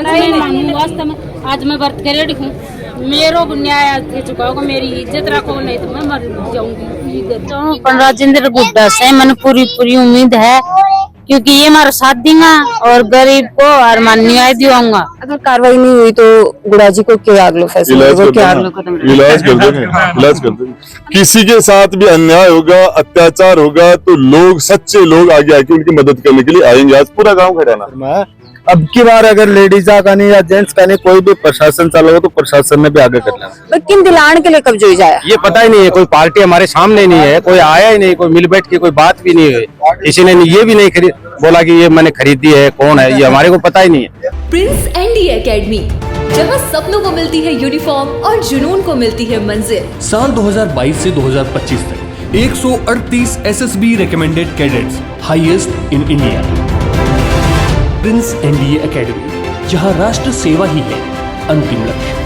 नहीं मानूं वास्तव में। आज मैं व्रत के रेडी हूँ, मेरो न्याय दे चुका होगा, मेरी इज्जत रखो, नहीं तो मैं मर जाऊंगी। तो राजेंद्र गुड्डा से मन पूरी उम्मीद है, क्योंकि ये हमारा साथ देगा और गरीब को और मान न्याय दिलाऊंगा। अगर कार्रवाई नहीं हुई तो गुड़ा जी को क्या अगला फैसला होगा, क्या अगला कदम रहेगा? इलाज कर देंगे, इलाज कर देंगे। किसी के साथ भी अन्याय होगा, अत्याचार होगा तो लोग, सच्चे लोग आगे आके उनकी मदद करने के लिए आएंगे। आज पूरा गांव खड़ा ना। अब की बार अगर लेडीज का नहीं या जेंट्स का नहीं, कोई भी प्रशासन चला हो तो प्रशासन ने भी आगे कर लेना। किन दिलान के लिए कब जो जाए ये पता ही नहीं है, कोई पार्टी हमारे सामने नहीं है, कोई आया ही नहीं, कोई मिल बैठ के कोई बात भी नहीं हुई, किसी ने ये भी नहीं खरीद बोला कि ये मैंने खरीदी है, कौन है ये हमारे को पता ही नहीं है। प्रिंस एनडी एकेडमी, जहां सपनों को मिलती है यूनिफॉर्म और जुनून को मिलती है मंजिल। साल 2022 से 2025 तक 138 SSB recommended cadets, highest in India. Prince NDA academy, जहां राष्ट्र सेवा ही है अंतिम लक्ष्य।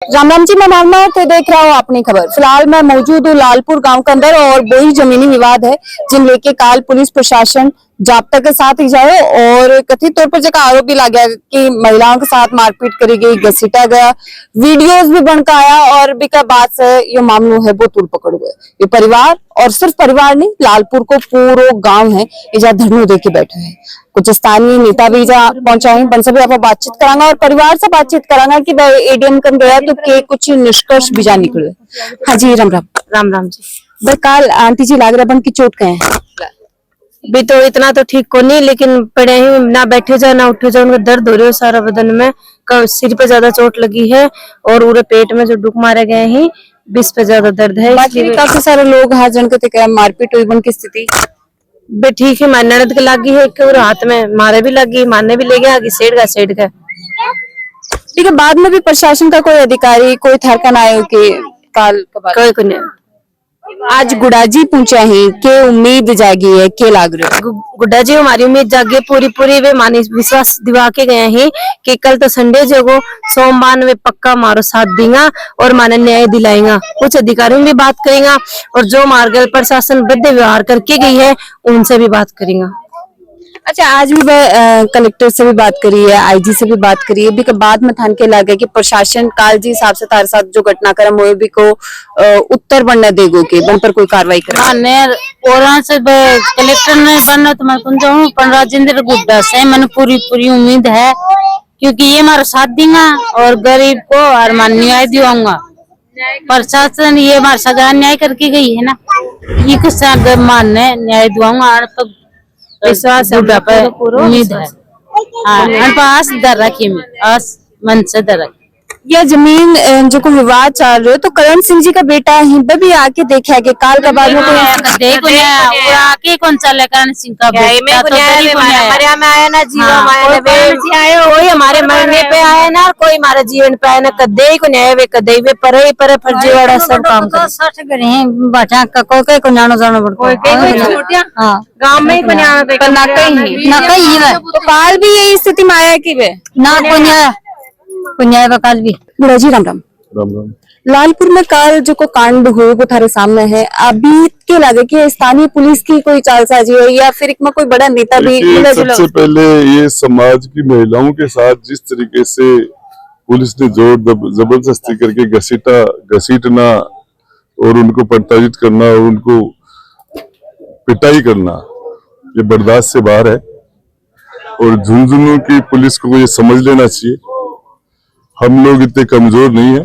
राम राम जी, मैं भावना तो देख रहा हूँ अपनी खबर। फिलहाल मैं मौजूद हूँ लालपुर गांव के अंदर और वही जमीनी विवाद है जिन लेके काल पुलिस प्रशासन जाब्ता के साथ ही जाए और कथित तौर पर जगह आरोप भी लगा गया कि महिलाओं के साथ मारपीट करी गई, घसीटा गया, वीडियोस भी बनकर आया और बिका बाद से ये मामलों है वो तूल पकड़ हुए। ये परिवार और सिर्फ परिवार नहीं, लालपुर को पूरा गांव है ये धरनों दे के बैठे हैं। कुछ स्थानीय नेता भी जहाँ पहुंचा है, उनसे भी आप बातचीत करांगा और परिवार से बातचीत करांगा कि भाई एडीएम कम गया तो के कुछ निष्कर्ष भी जा निकले। हाँ जी, राम राम। राम राम जी। भाई काल आंटी जी लाग रहा की चोट कहे भी तो इतना तो ठीक को नहीं, लेकिन पड़े ही ना बैठे जाओ ना उठे जाओ, उनको दर्द हो रही है सारा बदन में। सिर पे ज्यादा चोट लगी है और पूरे पेट में जो डुक मारे गए हैं 20 पे ज्यादा दर्द है। काफी सारे लोग हाथ जनके मारपीट हुई बन की स्थिति बे ठीक है। मार ननद के लगी है, एक और हाथ में मारे भी लगी, मारने भी ले गया आगे सेठ का। ठीक है, बाद में भी प्रशासन का कोई अधिकारी कोई थरकन आयो के काल कोई को नहीं। आज गुड़ाजी पूछा है के उम्मीद जागी है, के लाग रहे गुड्डा जी हमारी उम्मीद जागे पूरी वे मानी विश्वास दिवा के गए हैं कि कल तो संडे जगो, सोमवार वे पक्का मारो साथ देगा और माने न्याय दिलाएगा। कुछ अधिकारियों भी बात करेगा और जो मार्गल प्रशासन बद्ध व्यवहार करके गई है उनसे भी बात करेगा। अच्छा, आज भी कलेक्टर से भी बात करी है, आईजी से भी बात करी है, भी बाद में थान के लगे कि प्रशासन काल जी हिसाब से तार साथ जो घटनाक्रम हुए भी को उत्तर बनने देगो के बन पर कोई कार्रवाई करे। और से कलेक्टर ने बनना तो मैं कौन जाऊँ, पर राजेंद्र गुड्डा से मन पूरी उम्मीद है, क्योंकि ये हमारा साथ देगा और गरीब को और मान न्याय दिलाऊंगा। प्रशासन ये हमारे साथ न्याय करके गई है ना, ये कुछ मानने न्याय दिलाऊंगा। तो विश्वास उम्मीद है, पास डर रखी मन से डर रखी। यह जमीन जो को विवाद चल रहे तो करण सिंह जी का बेटा है भी आके देखा के काल के बाद में आके कौन चले करण सिंह का बेटा तो में आया ना, जीवन आया वही हमारे मरने पे आया ना, कोई हमारे जीवन पे आया ना, कदे को न्याय वे कदे वे पर फर्जीवाड़ा सब काम कर सच करे हैं बचा कोई को जानो जानो पड़ता है। हां, गांव में ही बना पे ना कहीं है तो काल भी यही स्थिति में आया कि वे ना पुण्य काल भी। बुरा जी, राम राम। राम राम। लालपुर में काल जो को कांड हुए वो थारे सामने है, अभी के लगे कि स्थानीय पुलिस की कोई चालसाजी है या फिर एक में कोई बड़ा नेता भी? सबसे पहले ये समाज की महिलाओं के साथ जिस तरीके से पुलिस ने जोर जबरदस्ती करके घसीटना और उनको प्रताड़ित करना और उनको पिटाई करना, ये बर्दाश्त से बाहर है। और झुंझुनू की पुलिस को ये समझ लेना चाहिए, हम लोग इतने कमजोर नहीं है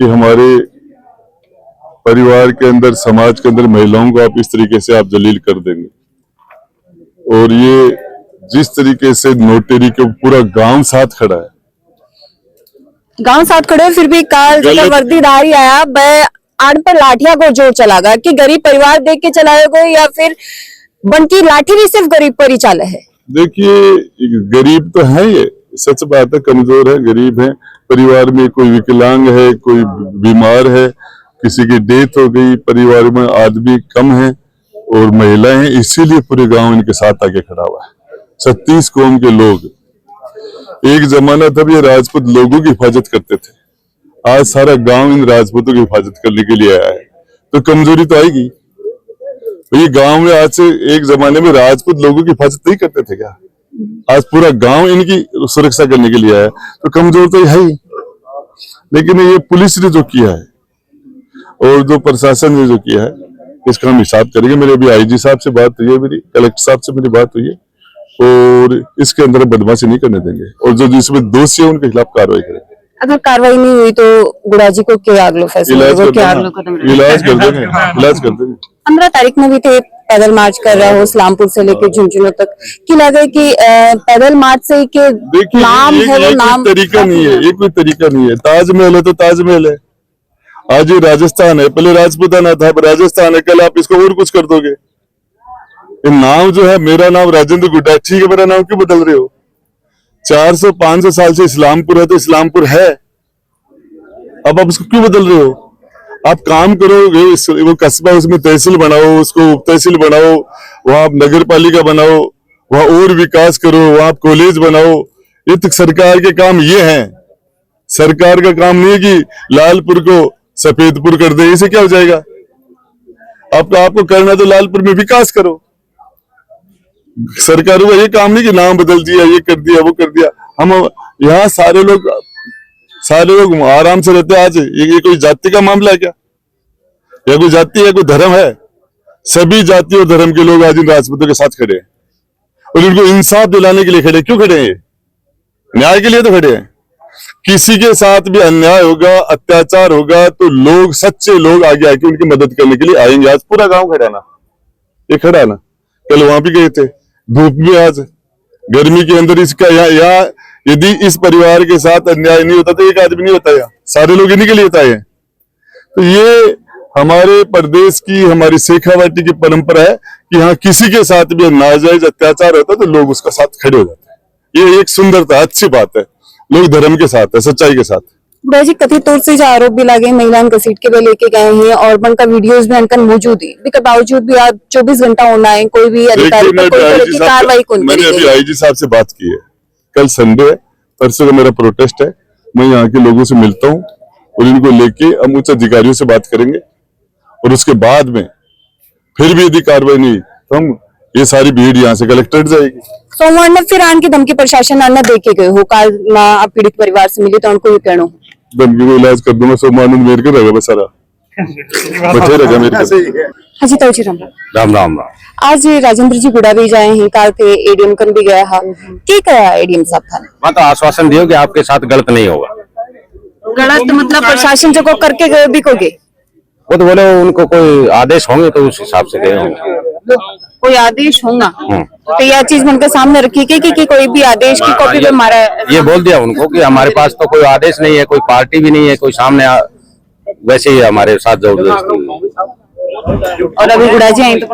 कि हमारे परिवार के अंदर, समाज के अंदर महिलाओं को आप इस तरीके से आप जलील कर देंगे। और ये जिस तरीके से नोटेरी के पूरा गांव साथ खड़ा है, गांव साथ खड़े, फिर भी काल जब वर्दीधारी आया आड़ पर लाठिया को जोर चला गया कि गरीब परिवार देख के चलाएगा या फिर बनकी लाठी भी सिर्फ गरीब पर ही चाले है। देखिए, गरीब तो है, ये सच बात है, कमजोर है, गरीब है। परिवार में कोई विकलांग है, कोई बीमार है, किसी की डेथ हो गई, परिवार में आदमी कम है और महिलाएं हैं, इसीलिए पूरे गांव इनके साथ आके खड़ा हुआ है। 36 कौम के लोग, एक जमाना तब ये राजपूत लोगों की हिफाजत करते थे, आज सारा गांव इन राजपूतों की हिफाजत करने के लिए आया है, तो कमजोरी तो आएगी। तो ये गांव में आज से एक जमाने में राजपूत लोगों की हिफाजत नहीं करते थे क्या? आज पूरा गांव इनकी सुरक्षा करने के लिए आया, तो कमजोर तो है ही। लेकिन ये पुलिस ने जो किया है और जो प्रशासन ने जो किया है, इसका हम हिसाब करेंगे। मेरे अभी आईजी साहब से बात हुई है, मेरी कलेक्टर साहब से मेरी बात हुई है, और इसके अंदर बदमाशी नहीं करने देंगे, और जो जिसमें दोषी है उनके खिलाफ कार्रवाई करेंगे। अगर कार्रवाई नहीं हुई तो गुड़ाजी को क्या अगला फैसला इलाज होगा, कर क्या देंगे, अगला कदम रहेगा? इलाज कर देंगे, इलाज कर देंगे। 15 तारीख में भी थे पैदल मार्च कर रहा हो इस्लामपुर से लेके झुंझुनू तक, कि लगे कि पैदल मार्च से के देखिए, नाम है वो ये नाम कोई तरीका नहीं है, ये कोई तरीका नहीं है। ताजमहल है तो ताजमहल है, आज ये राजस्थान है, पहले राजपूताना था, अब राजस्थान है, कल आप इसको और कुछ कर दोगे। ये नाम जो है, मेरा नाम राजेंद्र गुड्डा, ठीक है, मेरा नाम क्यों बदल रहे हो? 400-500 साल से इस्लामपुर है तो इस्लामपुर है, अब आप उसको क्यों बदल रहे हो? आप काम करो, वो कस्बा उसमें तहसील बनाओ, उसको उप तहसील बनाओ, वहां आप नगर पालिका बनाओ, वहां और विकास करो, वहां आप कॉलेज बनाओ। ये तो सरकार के काम ये हैं। सरकार का काम नहीं है कि लालपुर को सफेदपुर कर दे, इसे क्या हो जाएगा? आपको करना तो लालपुर में विकास करो। सरकारों का ये काम नहीं कि नाम बदल दिया, ये कर दिया, वो कर दिया। हम यहाँ सारे लोग आराम से रहते हैं। आज ये कोई जाति का मामला है क्या? या कोई जाति है, कोई धर्म है? सभी जाति और धर्म के लोग आज इन राजपूतों के साथ खड़े हैं, और इनको इंसाफ दिलाने के लिए खड़े। क्यों खड़े हैं? न्याय के लिए तो खड़े हैं। किसी के साथ भी अन्याय होगा, अत्याचार होगा, तो लोग, सच्चे लोग आगे आके उनकी मदद करने के लिए आएंगे। आज पूरा गांव खड़ा है ना, ये खड़ा है ना, कल वहां भी गए थे, धूप में, आज गर्मी के अंदर इसका यहाँ यदि इस परिवार के साथ अन्याय नहीं होता तो एक आदमी नहीं होता, यहाँ सारे लोग इन्हीं के लिए होता है। तो ये हमारे प्रदेश की, हमारी शेखावाटी की परंपरा है कि यहाँ किसी के साथ भी नाजायज अत्याचार होता है तो लोग उसका साथ खड़े हो जाते हैं। ये एक सुंदरता, अच्छी बात है। लोग धर्म के साथ है, सच्चाई के साथ। बुढ़ा जी, कथित तौर से जो आरोप भी लगे, महिला घसीट के भी लेके गए हैं और उनका वीडियोस भी उनका मौजूद है, इसके बावजूद भी आज 24 घंटा होना है, कोई भी अधिकारी पर कोई तरह की कार्रवाई कौन मैंने करेगी? अभी आईजी साहब से बात की है, कल संडे है, परसों का मेरा प्रोटेस्ट है, मैं यहाँ के लोगों से मिलता हूँ और इनको लेके हम उच्च अधिकारियों से बात करेंगे, और उसके बाद में फिर भी यदि कार्रवाई नहीं तो हम ये सारी भीड़ यहाँ से कलेक्ट्रेट जाएगी। सोमवार ने फिर आन की धमकी प्रशासन अन्ना दे के गए हो, काल ना आप पीड़ित परिवार से मिले तो उनको ये कहना हो धमकी को इलाज कर दूंगा, सोमवार मेरे को रहेगा, बस सारा बचे रहेगा मेरे को। हाँ जी, तो जी राम राम राम राम। आज राजेंद्र जी गुड़ा भी जाए हैं, काल थे एडीएम कन भी गया है, क्या कहा एडीएम साहब था? वहाँ तो आश्वासन दियो कि आपके साथ गलत नहीं होगा। गलत मतलब प्रशासन जो को करके गए भी को गए, वो तो बोले उनको कोई आदेश होंगे तो उस हिसाब से गए होंगे। कोई आदेश होगा तो यह चीज उनके सामने रखी कि कोई भी आदेश की कॉपी पे मारा है? ये बोल दिया उनको कि हमारे पास तो कोई आदेश नहीं है, कोई पार्टी भी नहीं है, कोई सामने वैसे ही हमारे साथ जबरदस्ती। और अभी गुड़ा जी आए तो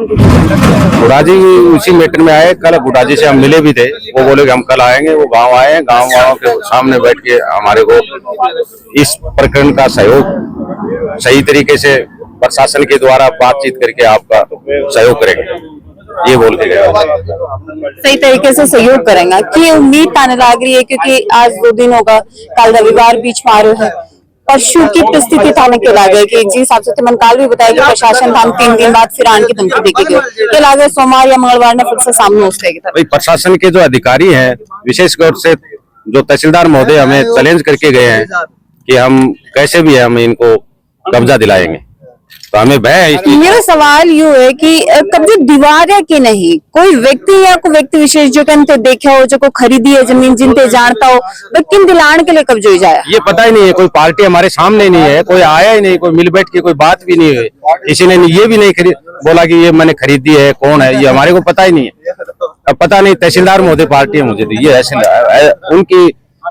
गुड़ा जी उसी मैटर में आए, कल गुड़ा जी से हम मिले भी थे, वो बोले कि हम कल आएंगे। वो गांव आए, गांव वालों के सामने बैठ के हमारे को इस प्रकरण का सहयोग सही तरीके से प्रशासन के द्वारा बातचीत करके आपका सहयोग करेंगे, ये बोल के गया। सही तरीके से सहयोग करेंगे कि उम्मीद आने लग रही है, क्योंकि आज 2 दिन होगा, कल रविवार बीच में आ रहे हैं, परसों की परिस्थिति थाने के लागे कि जी साहब से मन काल भी बताया कि प्रशासन हम 3 दिन बाद फिर आने की धमकी देके गए के लागे सोमवार या मंगलवार ने फिर से सामने उठेगी। भाई प्रशासन के जो अधिकारी हैं, विशेष तौर से जो तहसीलदार महोदय हमें चैलेंज करके गए हैं कि हम कैसे भी है हम इनको कब्जा दिलाएंगे, तो हमें भय है इसलिए। मेरा सवाल यू है कि कब्जे दीवार है कि नहीं, कोई व्यक्ति या कोई व्यक्ति विशेष जो कन देखा हो, जो को खरीदी है जमीन जिनते जानता हो, किन दिलान के लिए कब्जे हो जाए ये पता ही नहीं है। कोई पार्टी हमारे सामने नहीं है, कोई आया ही नहीं, कोई मिल बैठ के कोई बात भी नहीं हुई, किसी ने ये भी नहीं बोला कि ये मैंने खरीदी है, कौन है, ये हमारे को पता ही नहीं है। अब पता नहीं तहसीलदार महोदय पार्टी है, मुझे तो ये ऐसे उनकी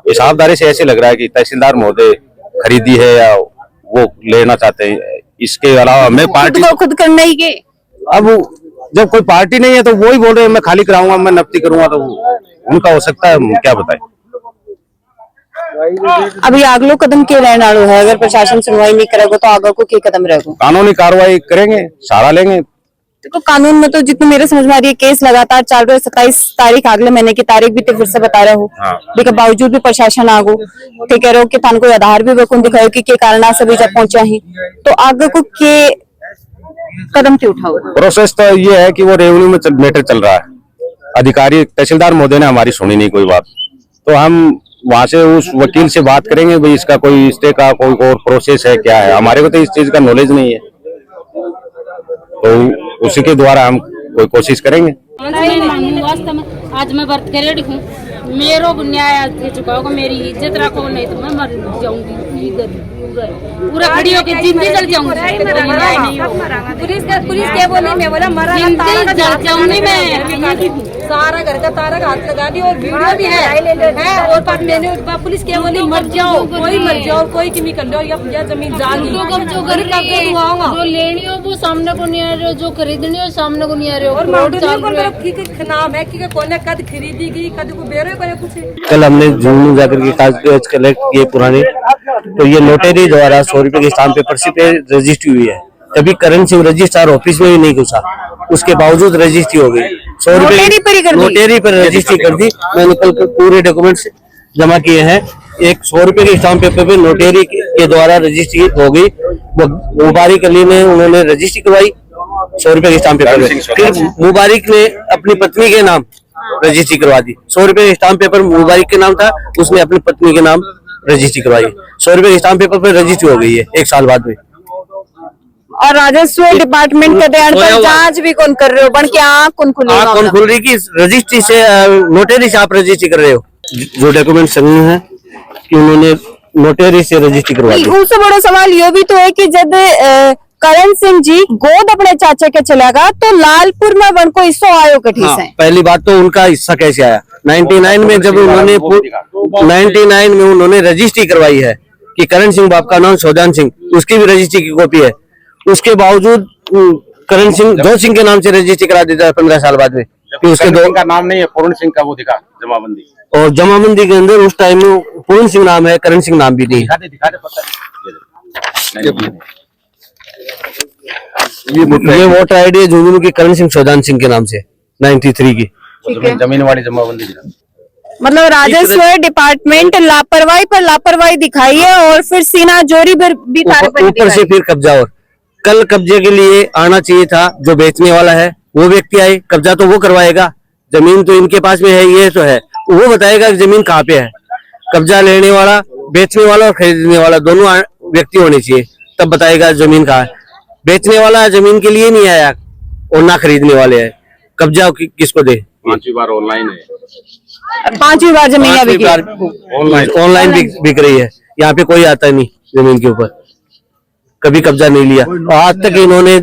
हिसाबदारी से ऐसे लग रहा है कि तहसीलदार महोदय खरीदी है या वो लेना चाहते हैं। इसके अलावा मैं पार्टी खुद करना ही के, अब जब कोई पार्टी नहीं है तो वो ही बोल रहे हैं मैं खाली कराऊंगा, मैं नफ्ती करूंगा, तो उनका हो सकता है, क्या बताएं। अभी अगलो कदम के रहने वालों है, अगर प्रशासन सुनवाई नहीं करेगा तो आगे को क्या कदम रहेगा? कानूनी कार्रवाई करेंगे, सहारा लेंगे। देखो कानून में तो जितने मेरे समझ में आ रही है केस लगातार चल रहा है, 27 तारीख अगले महीने की तारीख भी तो फिर से बता रहे हो, लेकिन बावजूद भी प्रशासन आगो तो कह रहे हो कि थान कोई आधार भी बेकुन दिखाओ कि के कारण सभी जब पहुंचा ही, तो आगे को के कदम क्यों उठाओगे? प्रोसेस तो ये है कि वो रेवेन्यू में मैटर चल रहा है, अधिकारी तहसीलदार महोदय ने हमारी सुनी नहीं कोई बात, तो हम वहां से उस वकील से बात करेंगे भाई इसका कोई स्टे का कोई और प्रोसेस है क्या है, हमारे को तो इस चीज का नॉलेज नहीं है, तो उसी के द्वारा हम कोई कोशिश करेंगे। वास्तव में आज मैं व्रत के रेडी हूँ, मेरे को न्याय दे चुका होगा, मेरी इज्जत रखो, नहीं तो मैं मर जाऊंगी पूरा खड़ी होकर जिंदगी जल जाऊंगी। पुलिस क्या बोली? मैं बोला मरा जल जाऊंगी मैं, सारा घर का तारा का हाथ लगा दी और वीडियो भी है और पर मैंने पुलिस क्या बोली? मर जाओ, कोई मर जाओ, कोई किमी कर लो, या जमीन जागी जो लेनी हो वो सामने को नहीं आ रहे हो, जो खरीदनी हो सामने को नहीं आ रहे हो, और नाम है कि कौन कद खरीदी गई, कद को बेरो कुछ। कल हमने जून जाकर के कागज कलेक्ट किए पुराने, तो ये नोटरी द्वारा 100 रुपए के स्टाम्प पेपर से पे रजिस्ट्री हुई है, कभी करण सिंह रजिस्ट्रार ऑफिस में भी नहीं घुसा, उसके बावजूद रजिस्ट्री हो गई, 100 रुपए नोटरी पर रजिस्ट्री कर दी। मैंने कल पूरे डॉक्यूमेंट्स जमा किए हैं, एक 100 रुपए के स्टाम्प पेपर पे नोटरी के द्वारा रजिस्ट्री हो गई, मुबारक अली ने उन्होंने रजिस्ट्री करवाई 100 रुपए के स्टाम्प पेपर पे, फिर मुबारक ने अपनी पत्नी के नाम रजिस्ट्री करवा दी, 100 रुपए के स्टाम्प पेपर मुबारक के नाम था, उसने अपनी पत्नी के नाम रजिस्ट्री करवाई, 100 रुपए के स्टाम्प पेपर पे रजिस्ट्री हो गई है 1 साल बाद में। और राजस्व डिपार्टमेंट के ध्यान पर जांच भी कौन कर रहे हो? बन के आँख कौन खुल रही की रजिस्ट्री से नोटरी से आप रजिस्ट्री कर रहे हो, जो डॉक्यूमेंट सही है कि उन्होंने नोटरी से रजिस्ट्री करवाई। उससे बड़ा सवाल ये भी तो है कि जब करण सिंह जी गोद अपने चाचा के चलेगा तो लालपुर में वन को हिस्सा आयो कठी से। पहली बात तो उनका हिस्सा कैसे आया? 99 में जब उन्होंने 99 में उन्होंने रजिस्ट्री करवाई है कि करण सिंह बाप का नाम शोधान सिंह, उसकी भी रजिस्ट्री की कॉपी है, उसके बावजूद करण सिंह दो सिंह के नाम से रजिस्ट्री करा देता है 15 साल बाद में, कि उसके दो का नाम नहीं है, पूर्ण सिंह का वो दिखा जमाबंदी, और जमाबंदी के अंदर उस टाइम में पूर्ण सिंह नाम है, करण सिंह नाम भी नहीं है। ये वोटर आईडी है झुंझुनू की करण सिंह शोधान सिंह के नाम से 93 की जमीन वाली जमाबंदी। मतलब राजस्व डिपार्टमेंट लापरवाही पर लापरवाही दिखाई है और फिर सीना जोरी भी ऊपर से फिर कब्जा। और कल कब्जे के लिए आना चाहिए था जो बेचने वाला है, वो व्यक्ति आए, कब्जा तो वो करवाएगा, जमीन तो इनके पास में है, ये तो है, वो बताएगा कि जमीन कहाँ पे है। कब्जा लेने वाला, बेचने वाला और खरीदने वाला दोनों व्यक्ति होने चाहिए, तब बताएगा जमीन कहाँ है। बेचने वाला जमीन के लिए नहीं आया और ना खरीदने वाले है, कब्जा किसको दे? 5वीं बार ऑनलाइन है, 5वीं बार जमीन ऑनलाइन बिक रही है, यहाँ पे कोई आता नहीं जमीन के ऊपर, कभी कब्जा नहीं लिया। आज तक इन्होंने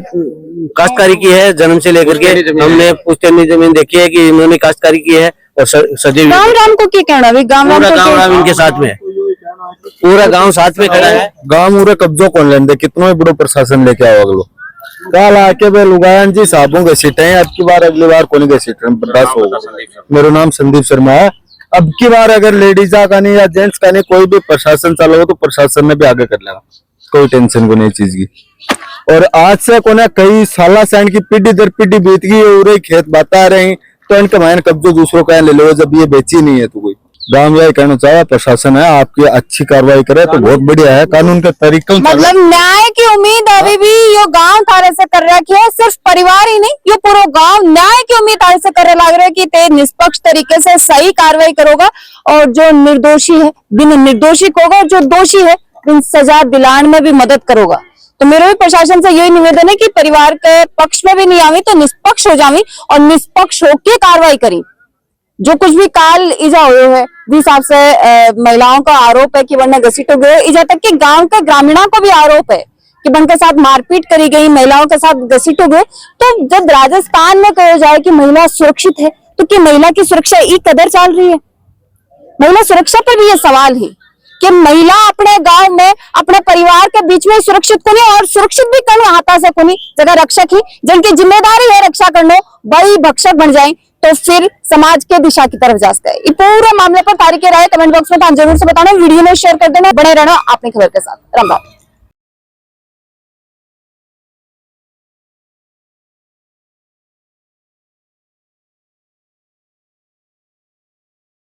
काश्तकारी की है जन्म से लेकर के, हमने पुश्तैनी जमीन देखी है कि इन्होंने काश्तकारी की है और सजे गाँव को क्या कहना है? गाँव इनके साथ में है, पूरा गांव साथ में खड़ा है। गांव पूरे कब्जो कौन लेंदे, कितना बड़ो प्रशासन लेके आओ अगलो काल आके बे लुगायन जी साबों के सीटे हैं, अब की बार अगली बार कौन के सीटे बर्दाश्त होगा। मेरा नाम संदीप शर्मा है। अब की बार अगर लेडीज का नहीं या जेंट्स का नहीं, कोई भी प्रशासन चला हो तो प्रशासन ने भी आगे कर लेगा, कोई टेंशन को नहीं चीज की। और आज से कोने कई साल से इनकी पीढ़ी दर पीढ़ी बीत गई और खेत बता रहे, तो इनका मायने कब्जो दूसरों का ले लो, जब ये बेची नहीं है तो कोई गांव यही कहना चाहे प्रशासन है आपकी अच्छी कार्रवाई करे तो बहुत बढ़िया है, कानून के तरीकों मतलब न्याय की उम्मीद अभी भी यो गांव थारे से कर रखी है, सिर्फ परिवार ही नहीं यो पूरा गांव न्याय की उम्मीद थारे से करने लग रहा है कि ते निष्पक्ष तरीके से सही कार्रवाई करोगा और जो निर्दोषी है बिन निर्दोषी होगा और जो दोषी है बिन सजा दिलाने में भी मदद करोगा। तो मेरा भी प्रशासन से यही निवेदन है कि परिवार के पक्ष में भी नहीं आवी तो निष्पक्ष हो जावी और निष्पक्ष होकर कार्रवाई करी। जो कुछ भी काल इजा हुए है जिस हिसाब से महिलाओं का आरोप है कि वरना घसीट हो गए, इजा तक कि गांव के ग्रामीणों को भी आरोप है कि वन के साथ मारपीट करी गई, महिलाओं के साथ घसीट हो गए। तो जब राजस्थान में कहा जाए कि महिला सुरक्षित है तो क्या महिला की सुरक्षा एक कदर चल रही है? महिला सुरक्षा पर भी ये सवाल है कि महिला अपने गांव में अपने परिवार के बीच में सुरक्षित को नहीं और सुरक्षित भी करने हाथा से को नहीं जगह रक्षक ही जिनकी जिम्मेदारी है रक्षा करना वही भक्षक बन जाए तो फिर समाज के दिशा की तरफ जा सकते हैं। इस पूरे मामले पर तारीख राय कमेंट बॉक्स में जरूर से बताना, वीडियो में शेयर कर देना, बने रहना अपनी खबर के साथ। राम राम।